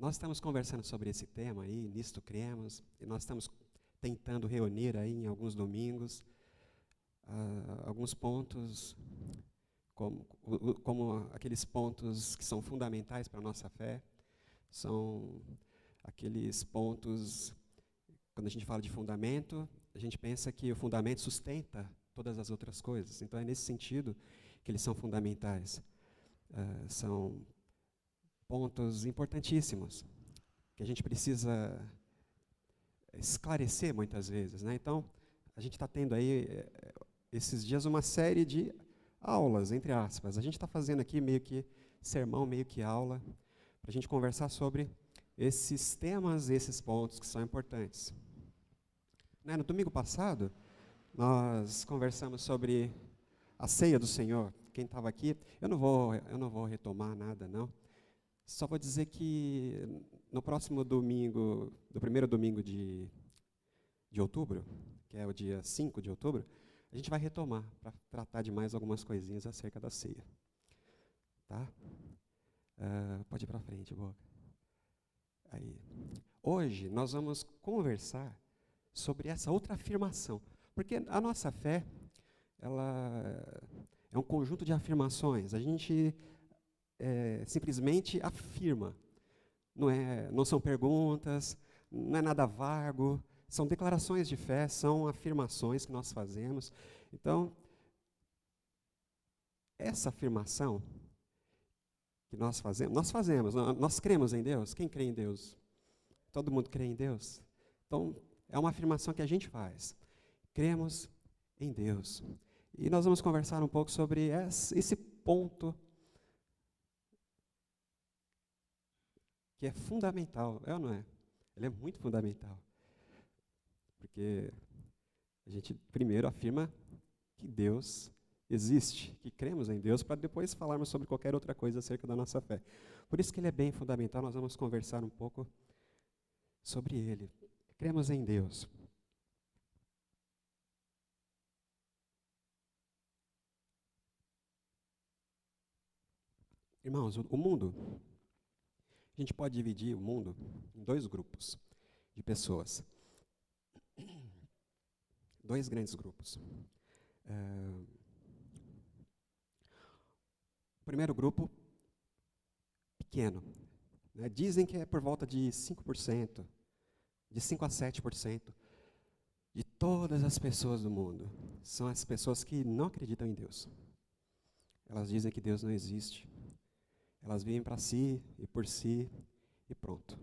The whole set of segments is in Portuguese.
Nós estamos conversando sobre esse tema aí, nisto cremos, e nós estamos tentando reunir aí em alguns domingos alguns pontos, como aqueles pontos que são fundamentais para a nossa fé, são aqueles pontos, quando a gente fala de fundamento, a gente pensa que o fundamento sustenta todas as outras coisas. Então é nesse sentido que eles são fundamentais. São pontos importantíssimos, que a gente precisa esclarecer muitas vezes, né? Então, a gente está tendo aí, esses dias, uma série de aulas, entre aspas. A gente está fazendo aqui meio que sermão, meio que aula, para a gente conversar sobre esses temas, esses pontos que são importantes. Né? No domingo passado, nós conversamos sobre a ceia do Senhor. Quem estava aqui, eu não vou retomar nada, não. Só vou dizer que no próximo domingo, do primeiro domingo de outubro, que é o dia 5 de outubro, a gente vai retomar para tratar de mais algumas coisinhas acerca da ceia. Tá? Pode ir para frente, Boca. Aí. Hoje nós vamos conversar sobre essa outra afirmação, porque a nossa fé, ela é um conjunto de afirmações. A gente simplesmente afirma. Não são perguntas, não é nada vago, são declarações de fé, são afirmações que nós fazemos. Então, essa afirmação que nós fazemos, nós cremos em Deus. Quem crê em Deus? Todo mundo crê em Deus? Então, é uma afirmação que a gente faz. Cremos em Deus. E nós vamos conversar um pouco sobre esse ponto que é fundamental, é ou não é? Ele é muito fundamental. Porque a gente primeiro afirma que Deus existe, que cremos em Deus, para depois falarmos sobre qualquer outra coisa acerca da nossa fé. Por isso que ele é bem fundamental, nós vamos conversar um pouco sobre ele. Cremos em Deus. Irmãos, o mundo, a gente pode dividir o mundo em dois grupos de pessoas. Dois grandes grupos. O primeiro grupo, pequeno. Né? Dizem que é por volta de 5%, de 5 a 7% de todas as pessoas do mundo. São as pessoas que não acreditam em Deus. Elas dizem que Deus não existe. Elas vivem para si e por si e pronto.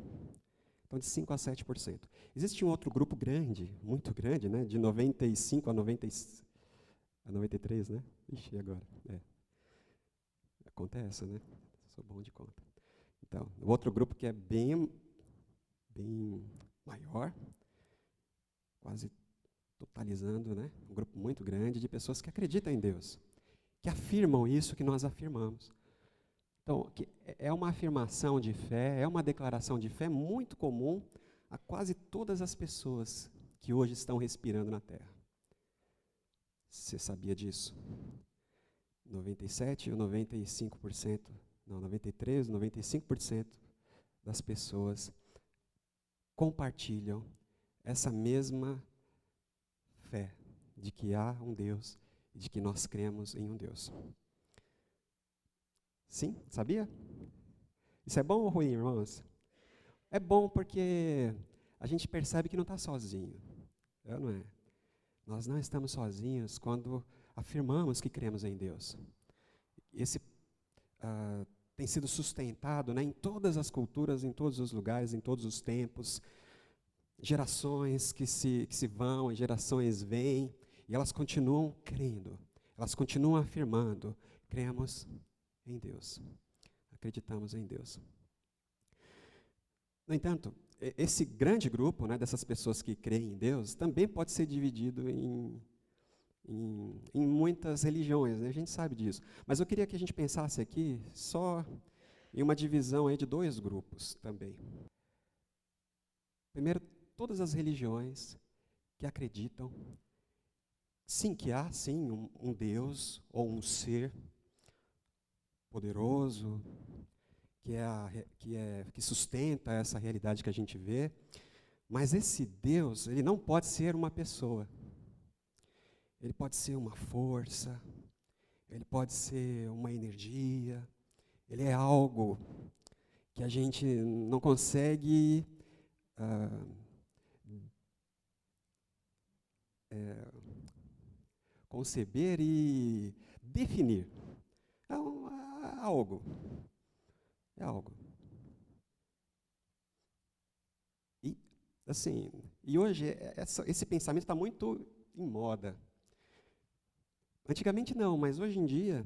Então, de 5 a 7%. Existe um outro grupo grande, muito grande, né? De 95 a 93, né? Ixi, agora? Acontece, né? Sou bom de conta. Então, o outro grupo que é bem maior, quase totalizando, né? Um grupo muito grande de pessoas que acreditam em Deus, que afirmam isso que nós afirmamos. Então, é uma afirmação de fé, é uma declaração de fé muito comum a quase todas as pessoas que hoje estão respirando na Terra. Você sabia disso? 97 ou 95%, não, 93, 95% das pessoas compartilham essa mesma fé de que há um Deus e de que nós cremos em um Deus. Sim? Sabia? Isso é bom ou ruim, irmãos? É bom porque a gente percebe que não está sozinho. Não é? Nós não estamos sozinhos quando afirmamos que cremos em Deus. Esse tem sido sustentado, né, em todas as culturas, em todos os lugares, em todos os tempos. Gerações que se vão, gerações vêm, e elas continuam crendo. Elas continuam afirmando, cremos em Deus. Acreditamos em Deus. No entanto, esse grande grupo, né, dessas pessoas que creem em Deus também pode ser dividido em muitas religiões, né? A gente sabe disso. Mas eu queria que a gente pensasse aqui só em uma divisão aí de dois grupos também. Primeiro, todas as religiões que acreditam, sim, que há sim um Deus ou um ser poderoso que sustenta essa realidade que a gente vê. Mas esse Deus, ele não pode ser uma pessoa. Ele pode ser uma força, ele pode ser uma energia, ele é algo que a gente não consegue conceber e definir. É algo. É algo. E, assim, e hoje esse pensamento está muito em moda. Antigamente não, mas hoje em dia,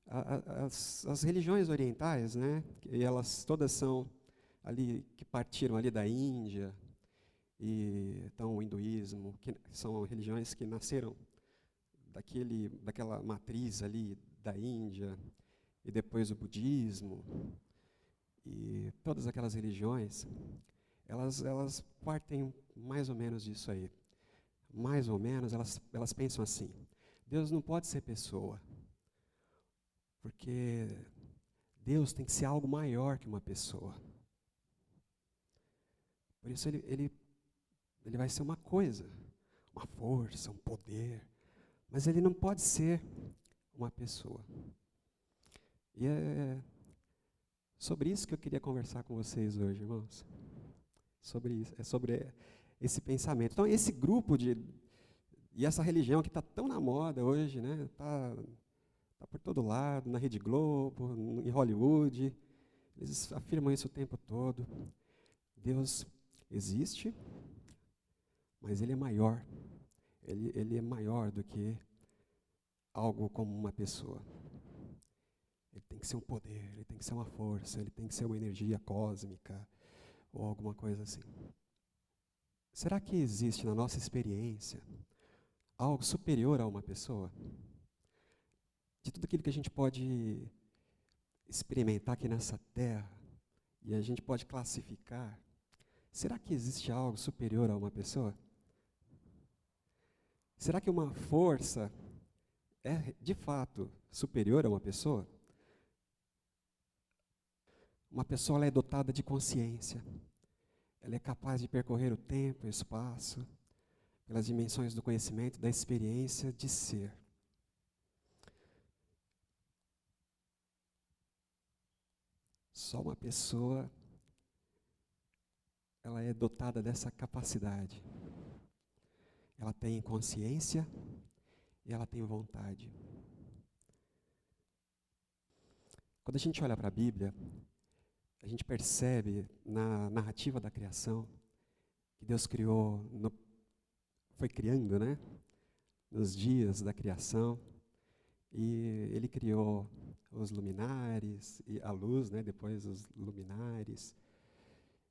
as religiões orientais, né, e elas todas são ali, que partiram ali da Índia, e então o hinduísmo, que são religiões que nasceram daquela matriz ali da Índia, e depois o budismo, e todas aquelas religiões, elas partem mais ou menos disso aí. Mais ou menos, elas pensam assim: Deus não pode ser pessoa, porque Deus tem que ser algo maior que uma pessoa. Por isso ele vai ser uma coisa, uma força, um poder, mas ele não pode ser uma pessoa. E é sobre isso que eu queria conversar com vocês hoje, irmãos. Sobre isso, sobre esse pensamento. Então, esse grupo e essa religião que está tão na moda hoje, né? Tá por todo lado, na Rede Globo, em Hollywood, eles afirmam isso o tempo todo. Deus existe, mas Ele é maior. Ele é maior do que algo como uma pessoa. Ele tem que ser um poder, ele tem que ser uma força, ele tem que ser uma energia cósmica, ou alguma coisa assim. Será que existe na nossa experiência algo superior a uma pessoa? De tudo aquilo que a gente pode experimentar aqui nessa terra, e a gente pode classificar, será que existe algo superior a uma pessoa? Será que uma força é, de fato, superior a uma pessoa? Uma pessoa ela é dotada de consciência. Ela é capaz de percorrer o tempo e o espaço, pelas dimensões do conhecimento, da experiência de ser. Só uma pessoa ela é dotada dessa capacidade. Ela tem consciência e ela tem vontade. Quando a gente olha para a Bíblia, a gente percebe na narrativa da criação que Deus foi criando, né? Nos dias da criação, e Ele criou os luminares, e a luz, né? Depois os luminares,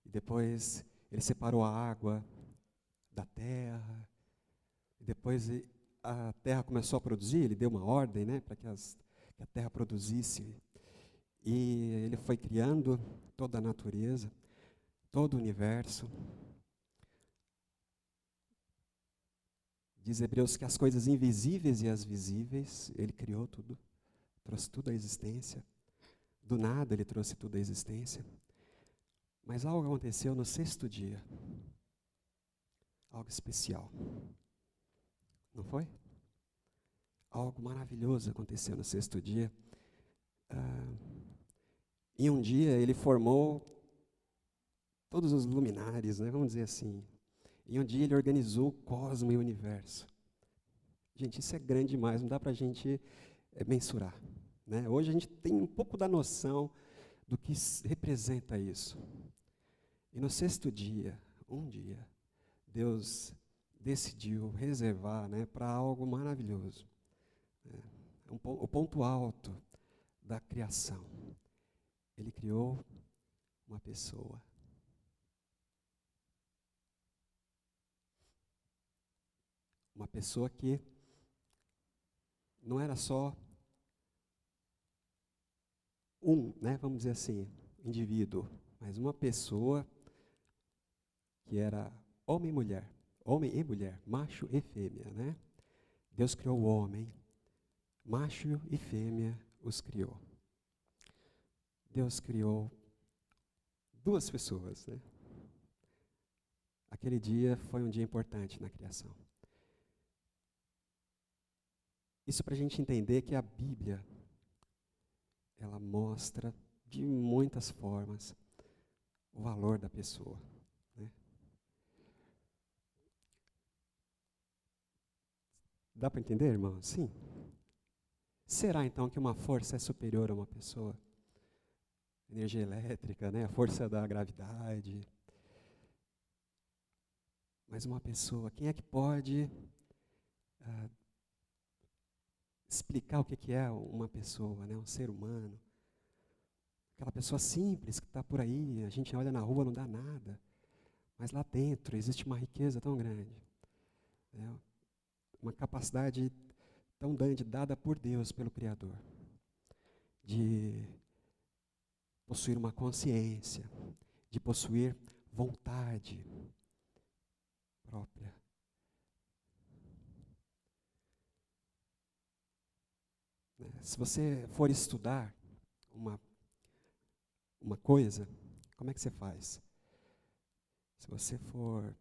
e depois Ele separou a água da terra, e depois a terra começou a produzir, Ele deu uma ordem, né? Para que a terra produzisse. E Ele foi criando toda a natureza, todo o universo. Diz Hebreus que as coisas invisíveis e as visíveis, Ele criou tudo, trouxe tudo à existência. Do nada Ele trouxe tudo à existência. Mas algo aconteceu no sexto dia. Algo especial. Não foi? Algo maravilhoso aconteceu no sexto dia. Em um dia Ele formou todos os luminares, né, vamos dizer assim. Em um dia Ele organizou o cosmos e o universo. Gente, isso é grande demais, não dá para a gente mensurar. Né? Hoje a gente tem um pouco da noção do que representa isso. E no sexto dia, um dia, Deus decidiu reservar, né, para algo maravilhoso. O ponto alto da criação. Ele criou uma pessoa. Uma pessoa que não era só né, vamos dizer assim, indivíduo, mas uma pessoa que era homem e mulher, macho e fêmea, né? Deus criou o homem, macho e fêmea os criou. Deus criou duas pessoas, né? Aquele dia foi um dia importante na criação. Isso para a gente entender que a Bíblia, ela mostra de muitas formas o valor da pessoa, né? Dá para entender, irmão? Sim. Será então que uma força é superior a uma pessoa? Energia elétrica, né? A força da gravidade. Mas uma pessoa, quem é que pode explicar o que é uma pessoa, né? Um ser humano? Aquela pessoa simples que está por aí, a gente olha na rua, não dá nada. Mas lá dentro existe uma riqueza tão grande, né? Uma capacidade tão grande dada por Deus, pelo Criador, de possuir uma consciência, de possuir vontade própria. Se você for estudar uma coisa, como é que você faz? Se você for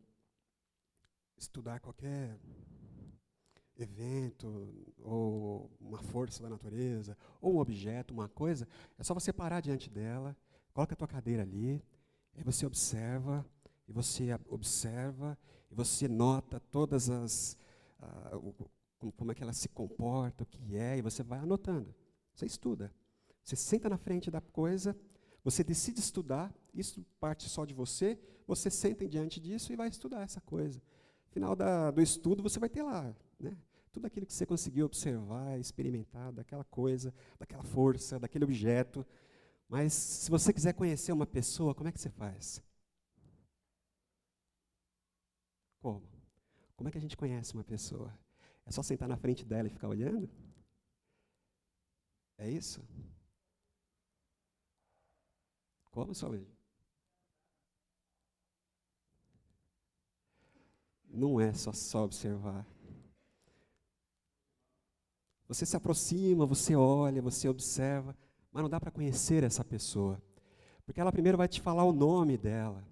estudar qualquer evento, ou uma força da natureza, ou um objeto, uma coisa, é só você parar diante dela, coloca a tua cadeira ali, e você observa, e você nota todas como é que ela se comporta, o que é, e você vai anotando. Você estuda. Você senta na frente da coisa, você decide estudar, isso parte só de você, você senta diante disso e vai estudar essa coisa. No final do estudo, você vai ter lá, né, tudo aquilo que você conseguiu observar, experimentar, daquela coisa, daquela força, daquele objeto. Mas se você quiser conhecer uma pessoa, como é que você faz? Como? Como é que a gente conhece uma pessoa? É só sentar na frente dela e ficar olhando? É isso? Como, Saúde? Não é só observar. Você se aproxima, você olha, você observa, mas não dá para conhecer essa pessoa. Porque ela primeiro vai te falar o nome dela,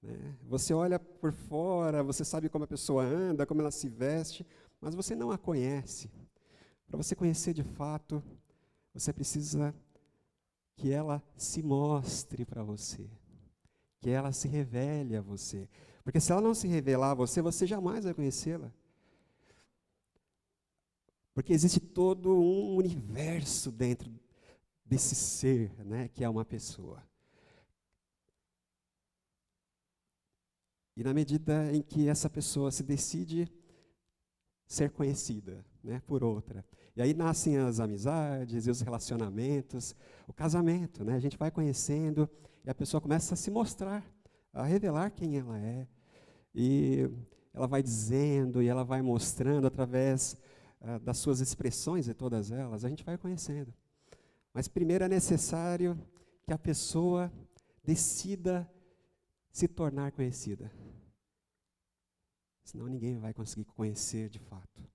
né? Você olha por fora, você sabe como a pessoa anda, como ela se veste, mas você não a conhece. Para você conhecer de fato, você precisa que ela se mostre para você, que ela se revele a você. Porque se ela não se revelar a você, você jamais vai conhecê-la. Porque existe todo um universo dentro desse ser, né, que é uma pessoa. E na medida em que essa pessoa se decide ser conhecida, né, por outra, e aí nascem as amizades e os relacionamentos, o casamento, né, a gente vai conhecendo e a pessoa começa a se mostrar, a revelar quem ela é. E ela vai dizendo e ela vai mostrando através das suas expressões, e todas elas, a gente vai conhecendo. Mas primeiro é necessário que a pessoa decida se tornar conhecida. Senão ninguém vai conseguir conhecer de fato.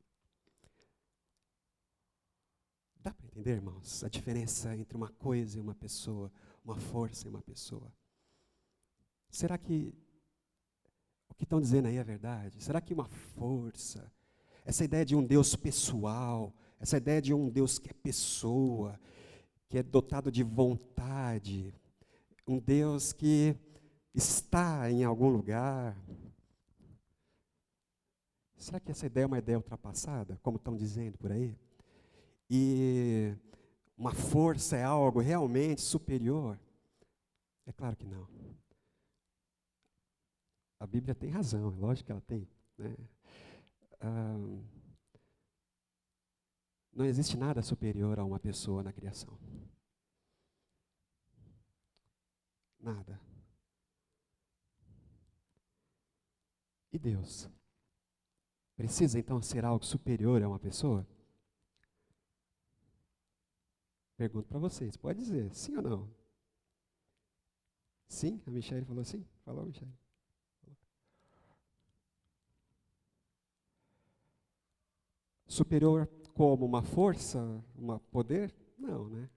Dá para entender, irmãos, a diferença entre uma coisa e uma pessoa, uma força e uma pessoa? Será que o que estão dizendo aí é verdade? Será que uma força, essa ideia de um Deus pessoal, essa ideia de um Deus que é pessoa, que é dotado de vontade, um Deus que está em algum lugar, será que essa ideia é uma ideia ultrapassada, como estão dizendo por aí? E uma força é algo realmente superior? É claro que não. A Bíblia tem razão, é lógico que ela tem, né? Não existe nada superior a uma pessoa na criação. Nada. E Deus? Precisa então ser algo superior a uma pessoa? Pergunto para vocês, pode dizer sim ou não? Sim? A Michelle falou sim? Falou, Michelle? Superior como uma força, um poder? Não, né?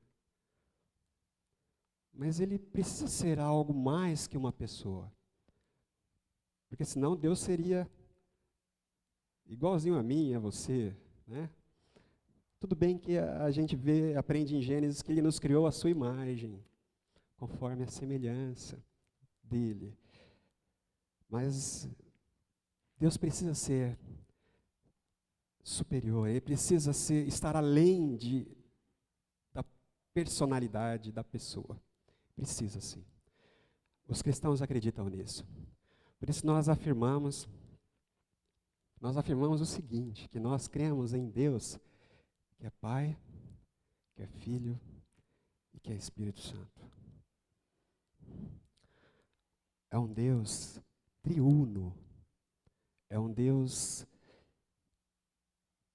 mas ele precisa ser algo mais que uma pessoa. Porque senão Deus seria igualzinho a mim e a você, né? Tudo bem que a gente aprende em Gênesis que ele nos criou à sua imagem, conforme a semelhança dele. Mas Deus precisa ser superior, ele precisa estar além da personalidade da pessoa. Precisa sim. Os cristãos acreditam nisso. Por isso nós afirmamos o seguinte, que nós cremos em Deus, que é Pai, que é Filho e que é Espírito Santo. É um Deus triuno. É um Deus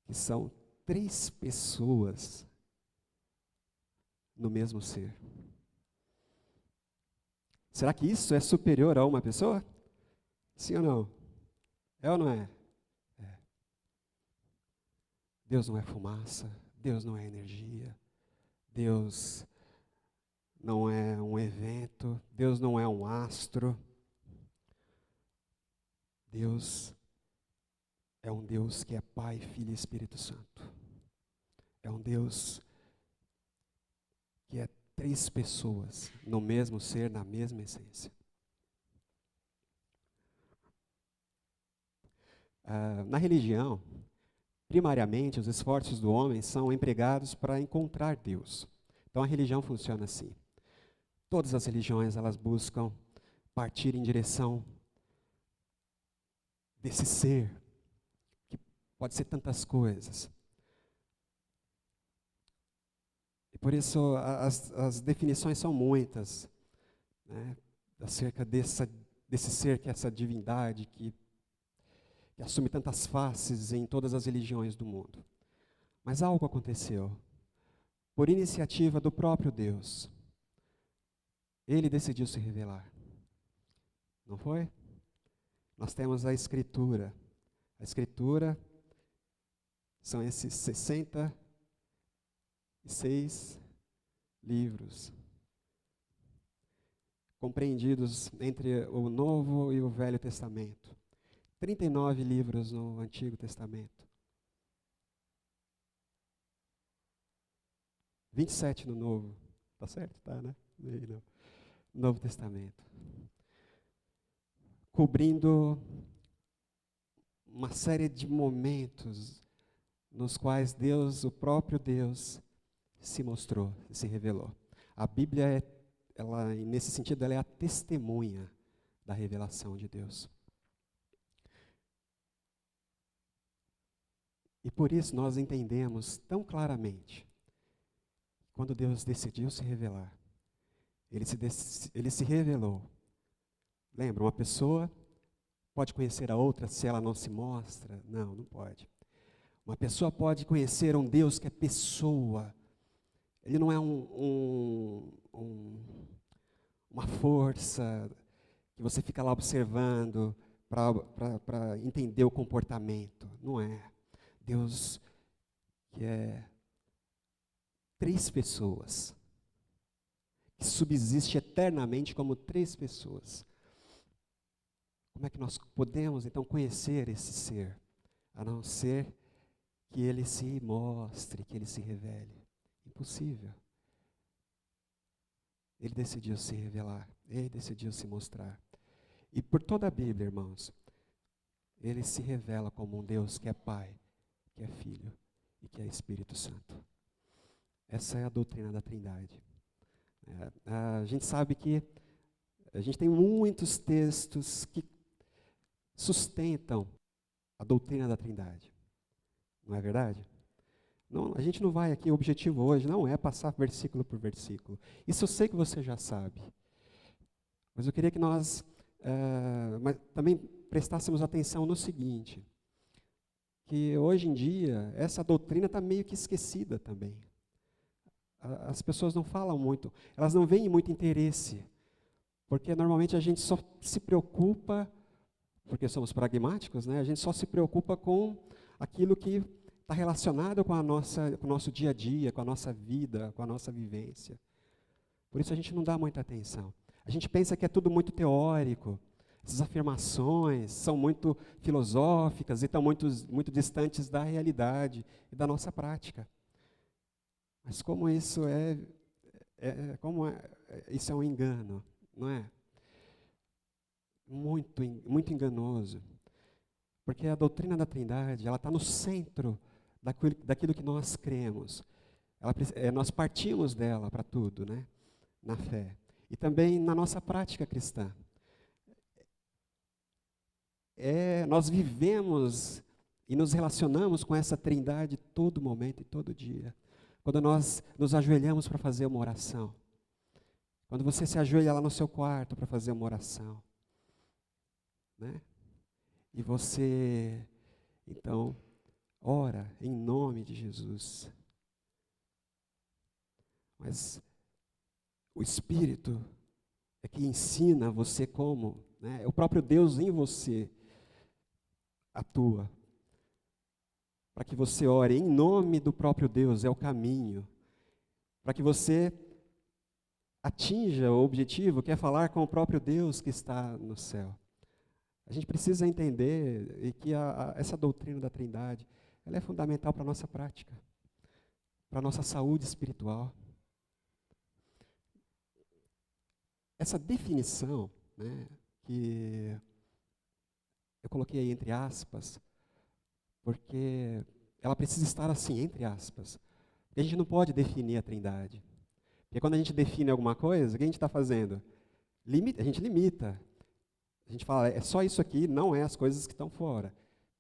que são 3 pessoas no mesmo ser. Será que isso é superior a uma pessoa? Sim ou não? É ou não é? É. Deus não é fumaça, Deus não é energia, Deus não é um evento, Deus não é um astro. Deus é um Deus que é Pai, Filho e Espírito Santo. É um Deus que é 3 pessoas no mesmo ser, na mesma essência. Na religião, primariamente, os esforços do homem são empregados para encontrar Deus. Então a religião funciona assim. Todas as religiões, elas buscam partir em direção desse ser, que pode ser tantas coisas. E por isso as definições são muitas, né, acerca desse ser, que é essa divindade que assume tantas faces em todas as religiões do mundo. Mas algo aconteceu. Por iniciativa do próprio Deus, Ele decidiu se revelar. Não foi? Nós temos a Escritura. A Escritura são esses 66 livros, compreendidos entre o Novo e o Velho Testamento. 39 livros no Antigo Testamento. 27 no Novo. Tá certo? Tá, né? No Novo Testamento. Cobrindo uma série de momentos nos quais Deus, o próprio Deus, se mostrou, se revelou. A Bíblia, nesse sentido, ela é a testemunha da revelação de Deus. E por isso nós entendemos tão claramente, quando Deus decidiu se revelar, Ele se revelou. Lembra, uma pessoa pode conhecer a outra se ela não se mostra? Não, não pode. Uma pessoa pode conhecer um Deus que é pessoa. Ele não é uma força que você fica lá observando para entender o comportamento. Não é. Deus que é 3 pessoas, que subsiste eternamente como 3 pessoas. Como é que nós podemos, então, conhecer esse ser, a não ser que ele se mostre, que ele se revele? Impossível. Ele decidiu se revelar, ele decidiu se mostrar. E por toda a Bíblia, irmãos, ele se revela como um Deus que é Pai, que é Filho e que é Espírito Santo. Essa é a doutrina da Trindade. A gente sabe que a gente tem muitos textos que sustentam a doutrina da Trindade. Não é verdade? Não, a gente não vai aqui, o objetivo hoje não é passar versículo por versículo. Isso eu sei que você já sabe. Mas eu queria que nós mas também prestássemos atenção no seguinte, que hoje em dia essa doutrina está meio que esquecida também. As pessoas não falam muito, elas não veem muito interesse, porque normalmente a gente só se preocupa, porque somos pragmáticos, né? A gente só se preocupa com aquilo que está relacionado com o nosso dia a dia, com a nossa vida, com a nossa vivência. Por isso a gente não dá muita atenção. A gente pensa que é tudo muito teórico, essas afirmações são muito filosóficas e estão muito distantes da realidade e da nossa prática. Mas como isso isso é um engano, não é? Muito enganoso. Porque a doutrina da Trindade, ela está no centro daquilo que nós cremos. Nós partimos dela para tudo, né? Na fé. E também na nossa prática cristã. Nós vivemos e nos relacionamos com essa Trindade todo momento e todo dia. Quando nós nos ajoelhamos para fazer uma oração. Quando você se ajoelha lá no seu quarto para fazer uma oração. Né? E você, então, ora em nome de Jesus. Mas o Espírito é que ensina você como, né? É o próprio Deus em você atua. Para que você ore em nome do próprio Deus, é o caminho. Para que você atinja o objetivo, que é falar com o próprio Deus que está no céu. A gente precisa entender que essa doutrina da Trindade, ela é fundamental para a nossa prática, para a nossa saúde espiritual. Essa definição, né, que eu coloquei aí entre aspas, porque ela precisa estar assim, entre aspas. Porque a gente não pode definir a Trindade. Porque quando a gente define alguma coisa, o que a gente está fazendo? A gente limita. A gente fala, é só isso aqui, não é as coisas que estão fora.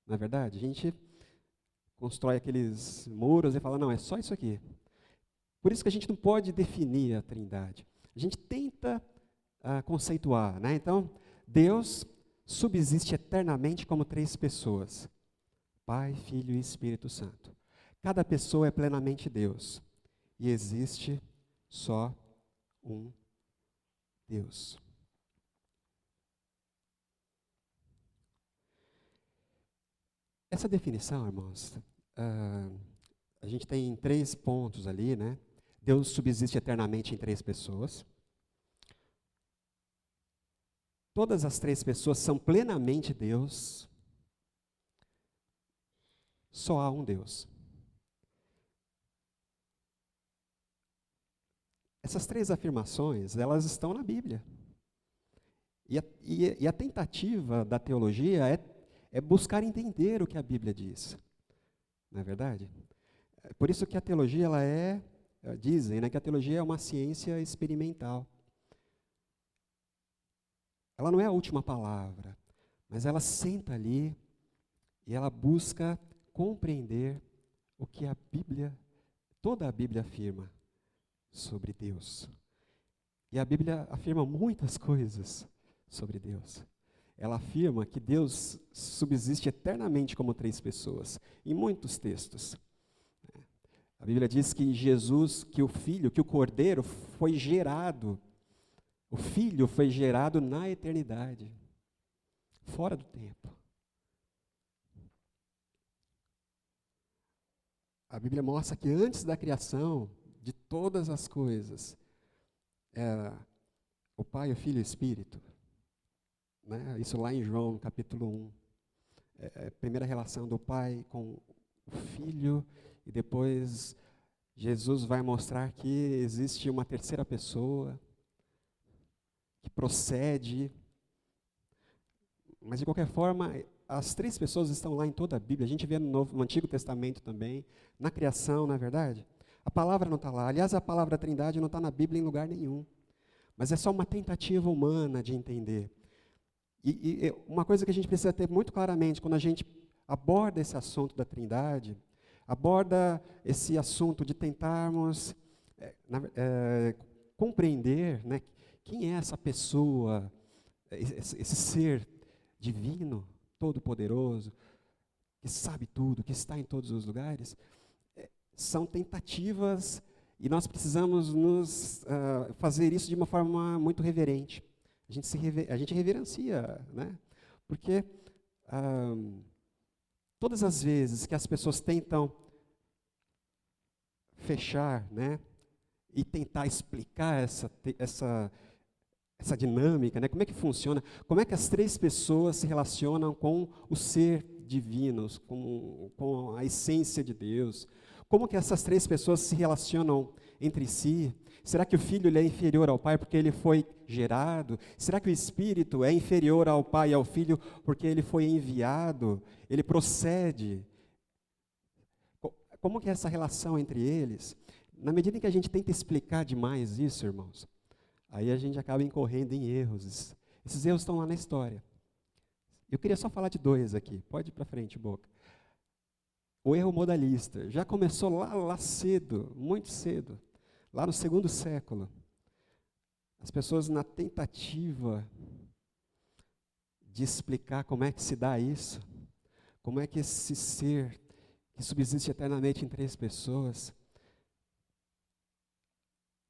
Não é verdade? A gente constrói aqueles muros e fala, não, é só isso aqui. Por isso que a gente não pode definir a Trindade. A gente tenta conceituar, né? Então, Deus subsiste eternamente como 3 pessoas. Pai, Filho e Espírito Santo. Cada pessoa é plenamente Deus. E existe só um Deus. Essa definição, irmãos, a gente tem 3 pontos ali, né? Deus subsiste eternamente em 3 pessoas. Todas as 3 pessoas são plenamente Deus. Só há um Deus. Essas 3 afirmações, elas estão na Bíblia. E a tentativa da teologia é buscar entender o que a Bíblia diz. Não é verdade? Por isso que a teologia, dizem, né, que a teologia é uma ciência experimental. Ela não é a última palavra, mas ela senta ali e ela busca compreender o que toda a Bíblia afirma sobre Deus. E a Bíblia afirma muitas coisas sobre Deus. Ela afirma que Deus subsiste eternamente como 3 pessoas, em muitos textos. A Bíblia diz que Jesus, que o Cordeiro foi gerado, o Filho foi gerado na eternidade, fora do tempo. A Bíblia mostra que antes da criação de todas as coisas, o Pai, o Filho e o Espírito. Né? Isso lá em João, capítulo 1. A primeira relação do Pai com o Filho, e depois Jesus vai mostrar que existe uma terceira pessoa que procede. Mas, de qualquer forma, as 3 pessoas estão lá em toda a Bíblia. A gente vê no Antigo Testamento também, na criação, não é verdade? A palavra não está lá. Aliás, a palavra Trindade não está na Bíblia em lugar nenhum. Mas é só uma tentativa humana de entender. E uma coisa que a gente precisa ter muito claramente, quando a gente aborda esse assunto da Trindade, aborda esse assunto de tentarmos compreender, né, quem é essa pessoa, esse ser divino, todo-poderoso, que sabe tudo, que está em todos os lugares, são tentativas e nós precisamos fazer isso de uma forma muito reverente. A gente reverencia, né? Porque todas as vezes que as pessoas tentam fechar, né, e tentar explicar essa dinâmica, né? Como é que funciona, como é que as três pessoas se relacionam com o ser divino, com a essência de Deus, como que essas três pessoas se relacionam entre si. Será que o Filho ele é inferior ao Pai porque ele foi gerado? Será que o Espírito é inferior ao Pai e ao Filho porque ele foi enviado? Ele procede? Como que é essa relação entre eles? Na medida em que a gente tenta explicar demais isso, irmãos, aí a gente acaba incorrendo em erros. Esses erros estão lá na história. Eu queria só falar de dois aqui. Pode ir para frente, Boca. O erro modalista já começou lá cedo, muito cedo, lá no 2º século. As pessoas, na tentativa de explicar como é que se dá isso, como é que esse ser que subsiste eternamente em três pessoas,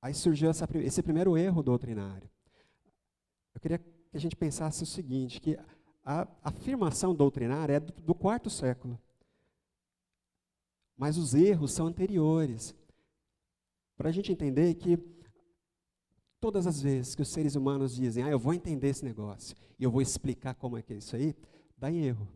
aí surgiu esse primeiro erro doutrinário. Eu queria que a gente pensasse o seguinte, que a afirmação doutrinária é do 4º século, mas os erros são anteriores. Para a gente entender que todas as vezes que os seres humanos dizem, eu vou entender esse negócio, e eu vou explicar como é que é isso aí, dá em erro.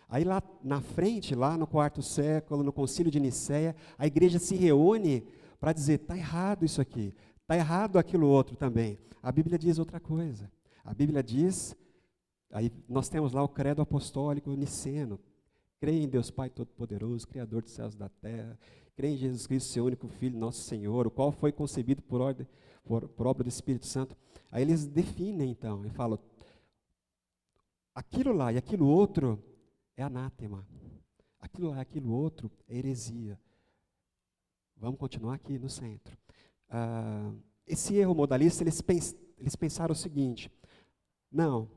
Aí lá na frente, lá no 4º século, no Concílio de Nicéia, a igreja se reúne para dizer, está errado isso aqui, está errado aquilo outro também. A Bíblia diz outra coisa. A Bíblia diz, aí nós temos lá o credo apostólico niceno, creio em Deus Pai Todo-Poderoso, Criador dos céus e da terra, creio em Jesus Cristo, seu único Filho, nosso Senhor, o qual foi concebido por obra do Espírito Santo. Aí eles definem então, e falam, aquilo lá e aquilo outro é anátema. Aquilo lá e aquilo outro é heresia. Vamos continuar aqui no centro. Esse erro modalista, eles pensaram o seguinte, não,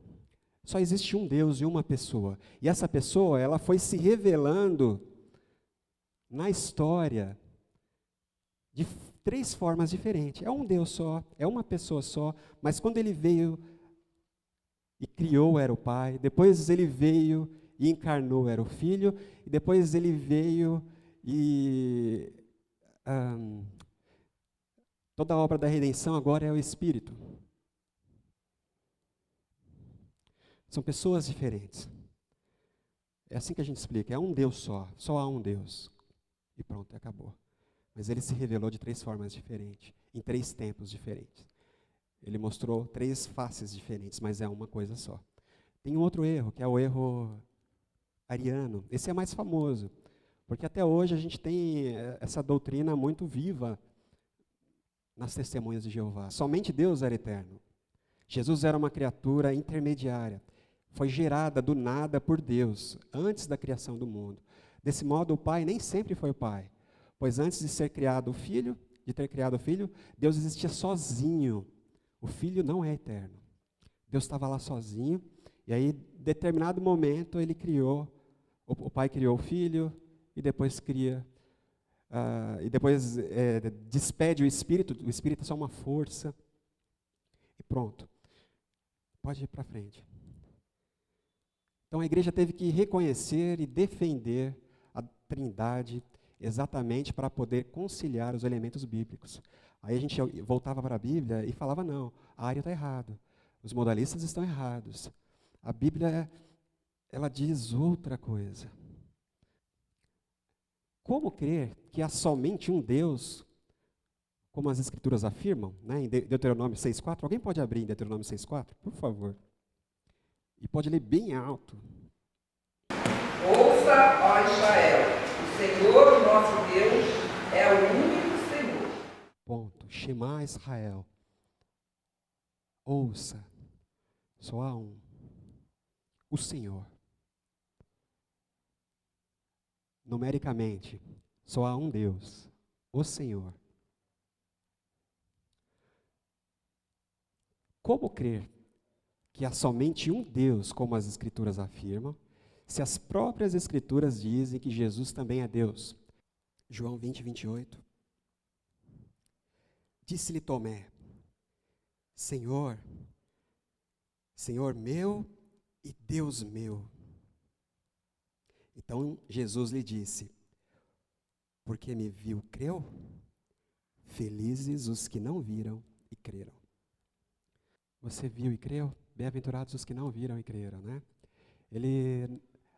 só existe um Deus e uma pessoa. E essa pessoa, ela foi se revelando na história de três formas diferentes. É um Deus só, é uma pessoa só, mas quando ele veio e criou, era o Pai, depois ele veio e encarnou, era o Filho, e depois ele veio e toda a obra da redenção agora é o Espírito. São pessoas diferentes. É assim que a gente explica, é um Deus só há um Deus. E pronto, acabou. Mas ele se revelou de três formas diferentes, em três tempos diferentes. Ele mostrou três faces diferentes, mas é uma coisa só. Tem um outro erro, que é o erro ariano. Esse é mais famoso, porque até hoje a gente tem essa doutrina muito viva nas testemunhas de Jeová. Somente Deus era eterno. Jesus era uma criatura intermediária. Foi gerada do nada por Deus, antes da criação do mundo. Desse modo, o Pai nem sempre foi o Pai, pois antes de ter criado o Filho, Deus existia sozinho. O Filho não é eterno. Deus estava lá sozinho, e aí, em determinado momento, ele criou, o Pai criou o Filho, e depois despede o Espírito é só uma força, e pronto. Pode ir para frente. Então a igreja teve que reconhecer e defender a Trindade exatamente para poder conciliar os elementos bíblicos. Aí a gente voltava para a Bíblia e falava, não, a área está errada, os modalistas estão errados. A Bíblia, ela diz outra coisa. Como crer que há somente um Deus, como as Escrituras afirmam, né, em Deuteronômio 6,4? Alguém pode abrir em Deuteronômio 6,4, por favor? E pode ler bem alto. Ouça, ó Israel, o Senhor, nosso Deus, é o único Senhor. Ponto. Shema Israel. Ouça. Só há um. O Senhor. Numericamente, só há um Deus. O Senhor. Como crer que há somente um Deus, como as Escrituras afirmam, se as próprias Escrituras dizem que Jesus também é Deus? João 20, 28. Disse-lhe Tomé, Senhor, Senhor meu e Deus meu. Então Jesus lhe disse, porque me viu, creu? Felizes os que não viram e creram. Você viu e creu? Bem-aventurados os que não viram e creram, né?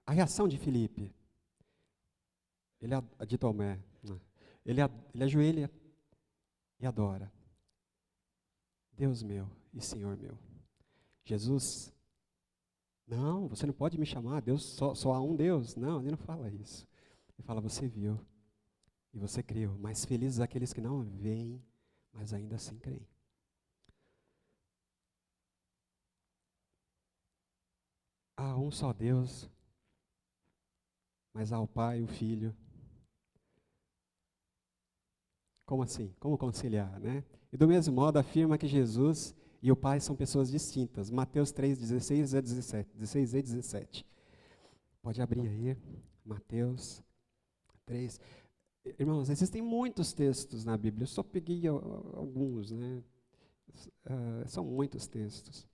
A reação de Filipe, de Tomé, né? Ele ajoelha e adora. Deus meu e Senhor meu. Jesus, não, você não pode me chamar, Deus, só há um Deus. Não, ele não fala isso. Ele fala, você viu e você creu, mas felizes aqueles que não veem, mas ainda assim creem. Há um só Deus, mas há o Pai, o Filho. Como assim? Como conciliar, né? E do mesmo modo afirma que Jesus e o Pai são pessoas distintas. Mateus 3, 16 a 17. 16 e 17. Pode abrir aí, Mateus 3. Irmãos, existem muitos textos na Bíblia, eu só peguei alguns, né? São muitos textos.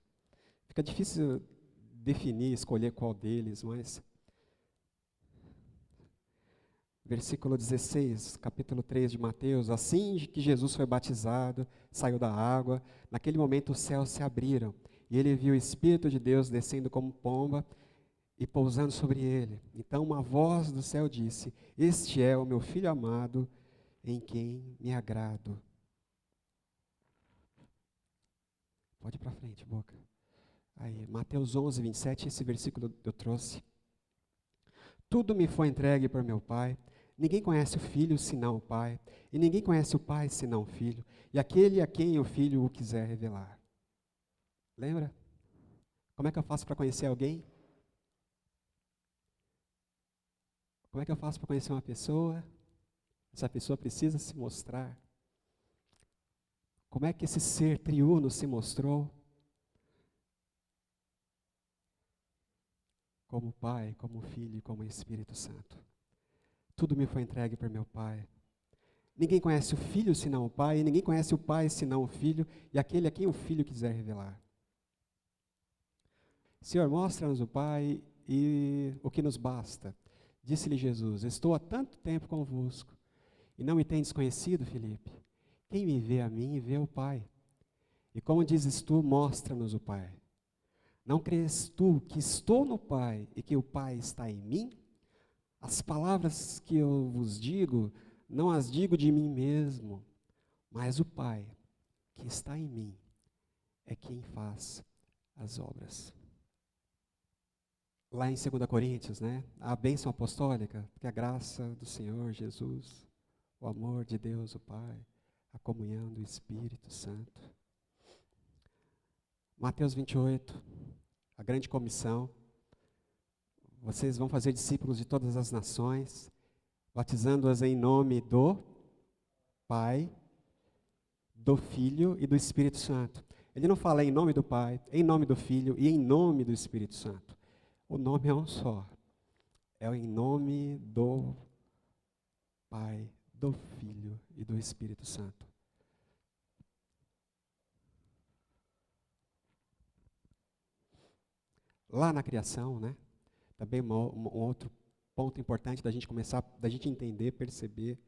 Fica difícil definir, escolher qual deles, mas... Versículo 16, capítulo 3 de Mateus. Assim que Jesus foi batizado, saiu da água, naquele momento os céus se abriram, e ele viu o Espírito de Deus descendo como pomba e pousando sobre ele. Então uma voz do céu disse, este é o meu Filho amado, em quem me agrado. Pode ir para frente, boca. Aí, Mateus 11, 27, esse versículo eu trouxe. Tudo me foi entregue por meu Pai. Ninguém conhece o Filho senão o Pai, e ninguém conhece o Pai senão o Filho, e aquele a quem o Filho o quiser revelar. Lembra? Como é que eu faço para conhecer alguém? Como é que eu faço para conhecer uma pessoa? Essa pessoa precisa se mostrar. Como é que esse ser triuno se mostrou? Como Pai, como Filho e como Espírito Santo. Tudo me foi entregue por meu Pai. Ninguém conhece o Filho senão o Pai, e ninguém conhece o Pai senão o Filho, e aquele a quem o Filho quiser revelar. Senhor, mostra-nos o Pai e o que nos basta. Disse-lhe Jesus, estou há tanto tempo convosco, e não me tendes conhecido, Filipe? Quem me vê a mim, vê o Pai. E como dizes tu, mostra-nos o Pai. Não crês tu que estou no Pai e que o Pai está em mim? As palavras que eu vos digo, não as digo de mim mesmo, mas o Pai que está em mim é quem faz as obras. Lá em 2 Coríntios, né, a bênção apostólica, que a graça do Senhor Jesus, o amor de Deus o Pai, a comunhão do Espírito Santo. Mateus 28, a grande comissão. Vocês vão fazer discípulos de todas as nações, batizando-as em nome do Pai, do Filho e do Espírito Santo. Ele não fala em nome do Pai, em nome do Filho e em nome do Espírito Santo. O nome é um só. É em nome do Pai, do Filho e do Espírito Santo. Lá na criação, né? Também um outro ponto importante da gente começar, da gente entender, perceber.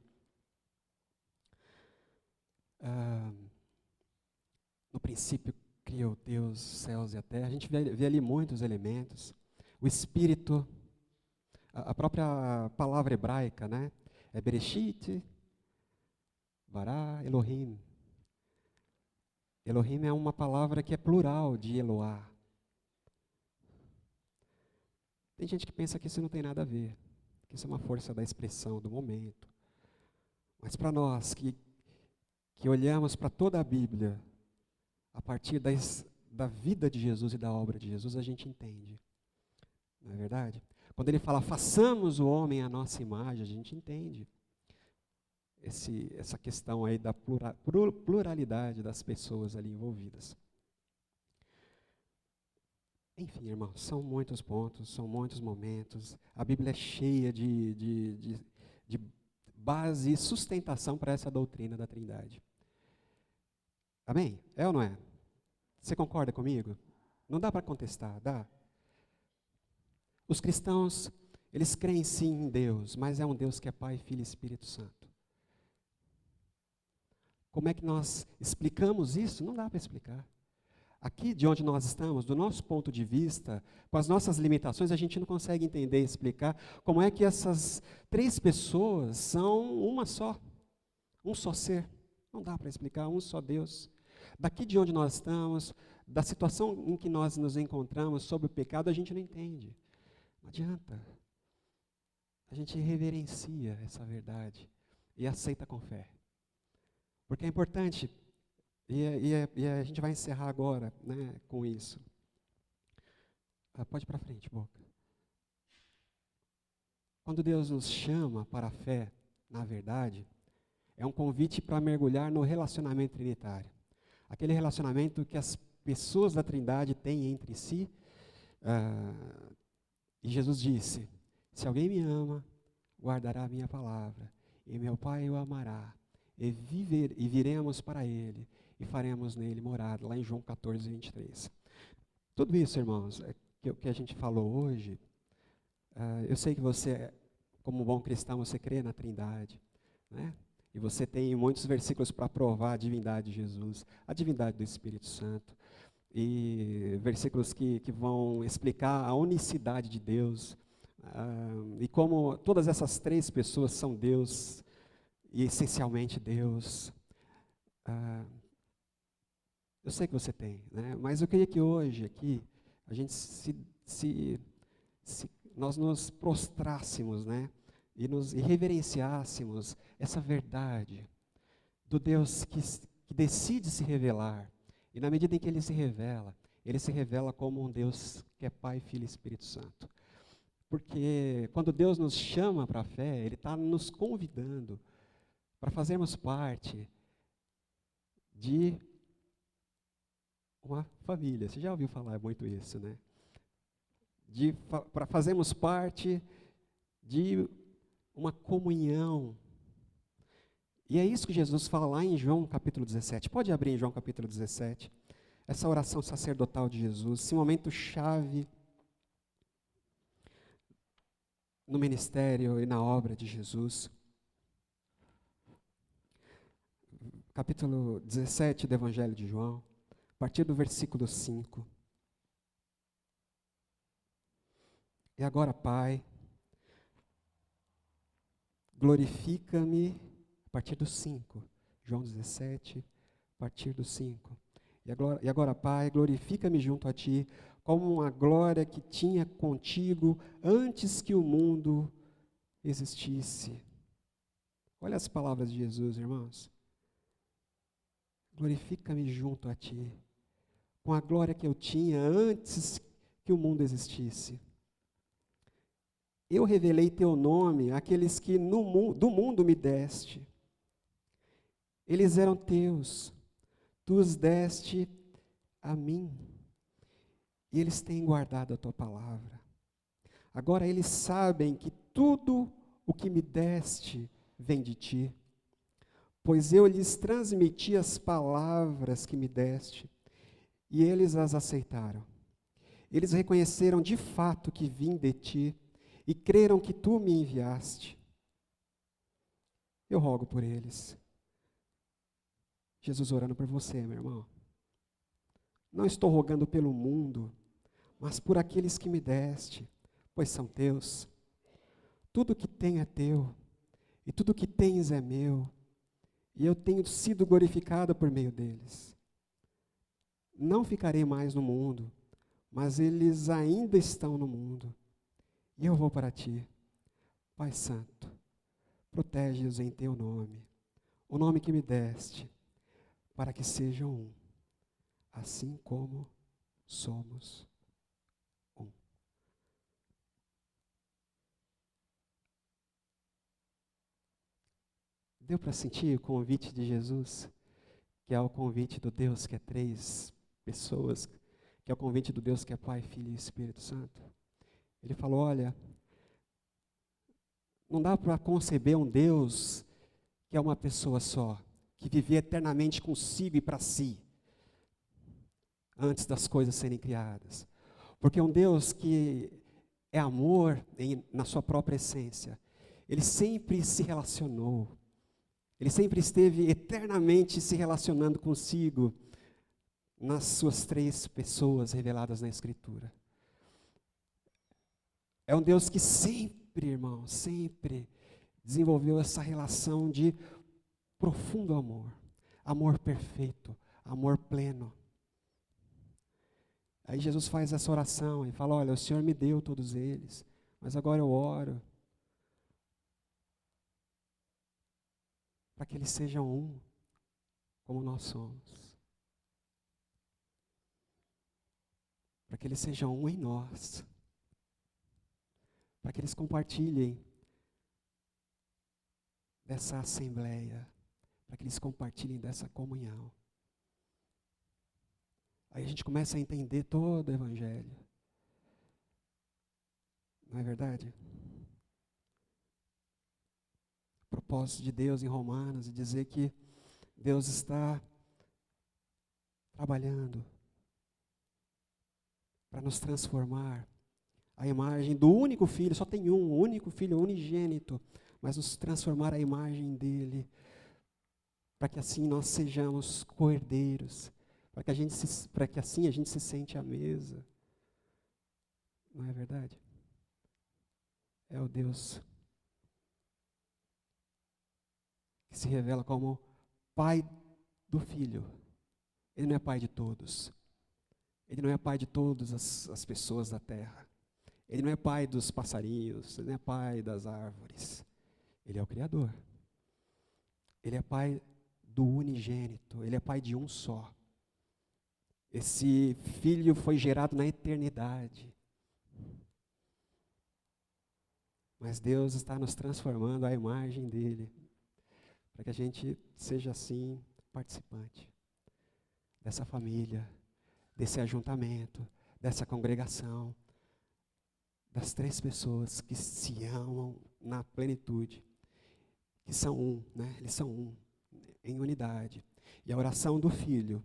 No princípio criou Deus os céus e a terra. A gente vê ali muitos elementos. O Espírito, a própria palavra hebraica, né? É Bereshit, Bará, Elohim. Elohim é uma palavra que é plural de Eloá. Tem gente que pensa que isso não tem nada a ver, que isso é uma força da expressão do momento. Mas para nós que olhamos para toda a Bíblia, a partir da vida de Jesus e da obra de Jesus, a gente entende. Não é verdade? Quando ele fala, façamos o homem à nossa imagem, a gente entende essa questão aí da pluralidade das pessoas ali envolvidas. Enfim, irmãos, são muitos pontos, são muitos momentos. A Bíblia é cheia de base e sustentação para essa doutrina da Trindade. Amém? É ou não é? Você concorda comigo? Não dá para contestar, dá? Os cristãos, eles creem sim em Deus, mas é um Deus que é Pai, Filho e Espírito Santo. Como é que nós explicamos isso? Não dá para explicar. Aqui de onde nós estamos, do nosso ponto de vista, com as nossas limitações, a gente não consegue entender e explicar como é que essas 3 pessoas são uma só, um só ser. Não dá para explicar, um só Deus. Daqui de onde nós estamos, da situação em que nós nos encontramos sobre o pecado, a gente não entende. Não adianta. A gente reverencia essa verdade e aceita com fé. Porque é importante, e a gente vai encerrar agora, né, com isso. Pode ir para frente, Boca. Quando Deus nos chama para a fé, na verdade, é um convite para mergulhar no relacionamento trinitário. Aquele relacionamento que as pessoas da Trindade têm entre si. E Jesus disse, se alguém me ama, guardará a minha palavra, e meu Pai o amará, e viremos para ele, e faremos nele morada, lá em João 14, 23. Tudo isso, irmãos, que a gente falou hoje, eu sei que você, como bom cristão, você crê na Trindade, né? E você tem muitos versículos para provar a divindade de Jesus, a divindade do Espírito Santo, e versículos que vão explicar a unicidade de Deus, e como todas essas 3 pessoas são Deus, e essencialmente Deus. Eu sei que você tem, né? Mas eu queria que hoje aqui a gente nós nos prostrássemos, né? E reverenciássemos essa verdade do Deus que decide se revelar. E na medida em que Ele se revela como um Deus que é Pai, Filho e Espírito Santo. Porque quando Deus nos chama para a fé, Ele está nos convidando para fazermos parte de uma família. Você já ouviu falar muito isso, né? Para fazermos parte de uma comunhão. E é isso que Jesus fala lá em João capítulo 17. Pode abrir em João capítulo 17. Essa oração sacerdotal de Jesus, esse momento chave no ministério e na obra de Jesus. Capítulo 17 do Evangelho de João, a partir do versículo 5. E agora, Pai, glorifica-me, a partir do 5, João 17, a partir do 5. E agora, Pai, glorifica-me junto a Ti, como uma glória que tinha contigo antes que o mundo existisse. Olha as palavras de Jesus, irmãos. Glorifica-me junto a Ti, com a glória que eu tinha antes que o mundo existisse. Eu revelei Teu nome àqueles que do mundo me deste. Eles eram Teus, Tu os deste a mim, e eles têm guardado a Tua palavra. Agora eles sabem que tudo o que me deste vem de Ti, pois eu lhes transmiti as palavras que me deste, e eles as aceitaram. Eles reconheceram de fato que vim de Ti, e creram que Tu me enviaste. Eu rogo por eles. Jesus orando por você, meu irmão. Não estou rogando pelo mundo, mas por aqueles que me deste, pois são Teus. Tudo que tem é Teu, e tudo que tens é meu, e eu tenho sido glorificada por meio deles. Não ficarei mais no mundo, mas eles ainda estão no mundo, e eu vou para Ti. Pai Santo, protege-os em Teu nome, o nome que me deste, para que sejam um, assim como somos um. Deu para sentir o convite de Jesus, que é o convite do Deus que é 3 pessoas, que é o convite do Deus que é Pai, Filho e Espírito Santo? Ele falou, olha, não dá para conceber um Deus que é uma pessoa só, que vive eternamente consigo e para si, antes das coisas serem criadas. Porque um Deus que é amor na sua própria essência, Ele sempre se relacionou. Ele sempre esteve eternamente se relacionando consigo nas suas 3 pessoas reveladas na Escritura. É um Deus que sempre, irmão, sempre desenvolveu essa relação de profundo amor, amor perfeito, amor pleno. Aí Jesus faz essa oração e fala: olha, o Senhor me deu todos eles, mas agora eu oro para que eles sejam um, como nós somos. Para que eles sejam um em nós. Para que eles compartilhem dessa assembleia. Para que eles compartilhem dessa comunhão. Aí a gente começa a entender todo o Evangelho. Não é verdade? O propósito de Deus em Romanos é dizer que Deus está trabalhando para nos transformar a imagem do único Filho, só tem um, o único Filho unigênito, mas nos transformar a imagem dele, para que assim nós sejamos co-herdeiros, para que assim a gente se sente à mesa. Não é verdade? É o Deus que se revela como Pai do Filho. Ele não é Pai de todos. Ele não é Pai de todas as pessoas da terra. Ele não é Pai dos passarinhos, Ele não é Pai das árvores. Ele é o Criador. Ele é Pai do unigênito. Ele é Pai de um só. Esse Filho foi gerado na eternidade. Mas Deus está nos transformando à imagem dele, para que a gente seja assim participante dessa família, desse ajuntamento, dessa congregação, das 3 pessoas que se amam na plenitude, que são um, né? Eles são um, em unidade. E a oração do Filho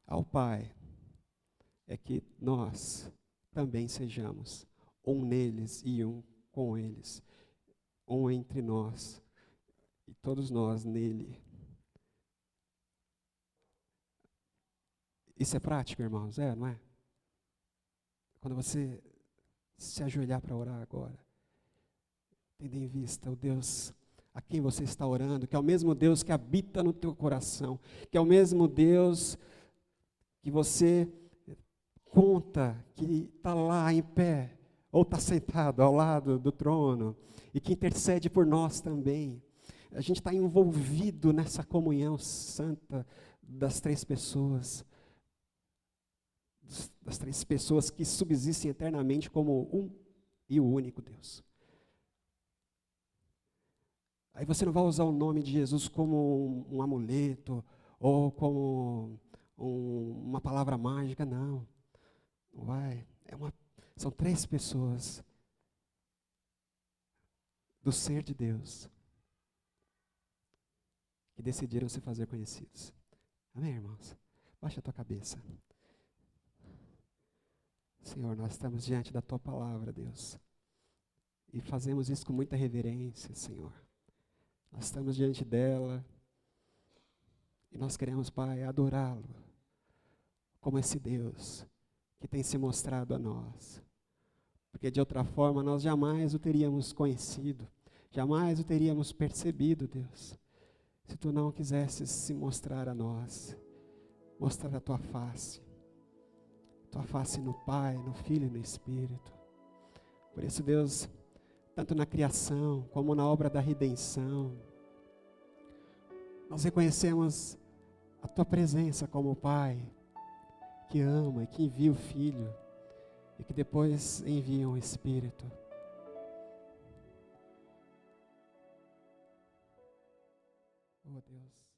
ao Pai é que nós também sejamos um neles e um com eles, um entre nós e todos nós nele. Isso é prático, irmãos? É, não é? Quando você se ajoelhar para orar agora, tendo em vista o Deus a quem você está orando, que é o mesmo Deus que habita no teu coração, que é o mesmo Deus que você conta que está lá em pé, ou está sentado ao lado do trono, e que intercede por nós também. A gente está envolvido nessa comunhão santa das 3 pessoas, das 3 pessoas que subsistem eternamente como um e o único Deus. Aí você não vai usar o nome de Jesus como um amuleto, ou como uma palavra mágica, não. Não vai. São 3 pessoas do ser de Deus que decidiram se fazer conhecidos. Amém, irmãos? Baixa a tua cabeça. Senhor, nós estamos diante da tua palavra, Deus. E fazemos isso com muita reverência, Senhor. Nós estamos diante dela e nós queremos, Pai, adorá-lo como esse Deus que tem se mostrado a nós. Porque de outra forma nós jamais o teríamos conhecido, jamais o teríamos percebido, Deus, se tu não quisesses se mostrar a nós, mostrar a tua face no Pai, no Filho e no Espírito. Por isso, Deus, tanto na criação como na obra da redenção, nós reconhecemos a tua presença como Pai, que ama e que envia o Filho, e que depois envia o Espírito. Oh Deus.